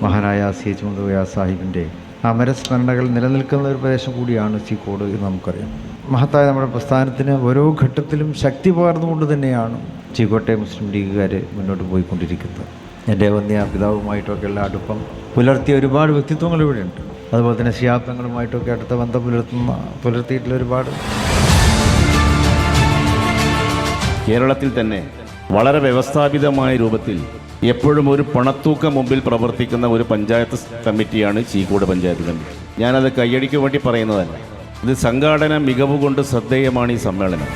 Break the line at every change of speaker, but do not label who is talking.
മഹാനായ C.H. മുഹമ്മദ് സാഹിബിൻ്റെ അമരസ്മരണകൾ നിലനിൽക്കുന്ന ഒരു പ്രദേശം കൂടിയാണ് ചീക്കോട് എന്ന് നമുക്കറിയാം. മഹത്തായ നമ്മുടെ പ്രസ്ഥാനത്തിന് ഓരോ ഘട്ടത്തിലും ശക്തി പകർന്നുകൊണ്ട് തന്നെയാണ് ചീക്കോട്ടെ മുസ്ലിം ലീഗുകാർ മുന്നോട്ട് പോയിക്കൊണ്ടിരിക്കുന്നത്. എൻ്റെ വന്യ പിതാവുമായിട്ടൊക്കെയുള്ള അടുപ്പം പുലർത്തിയ ഒരുപാട് വ്യക്തിത്വങ്ങൾ ഇവിടെയുണ്ട്. അതുപോലെ തന്നെ ശിഹാബങ്ങളുമായിട്ടൊക്കെ അടുത്ത ബന്ധം പുലർത്തിയിട്ടുള്ള ഒരുപാട്.
കേരളത്തിൽ തന്നെ വളരെ വ്യവസ്ഥാപിതമായ രൂപത്തിൽ എപ്പോഴും ഒരു പണത്തൂക്കം മുമ്പിൽ പ്രവർത്തിക്കുന്ന ഒരു പഞ്ചായത്ത് കമ്മിറ്റിയാണ് ചീക്കോട് പഞ്ചായത്ത് കമ്മിറ്റി. ഞാനത് കയ്യടിക്ക് വേണ്ടി പറയുന്നതല്ല. ഇത് സംഘാടന മികവ് കൊണ്ട് ശ്രദ്ധേയമാണ് ഈ സമ്മേളനം.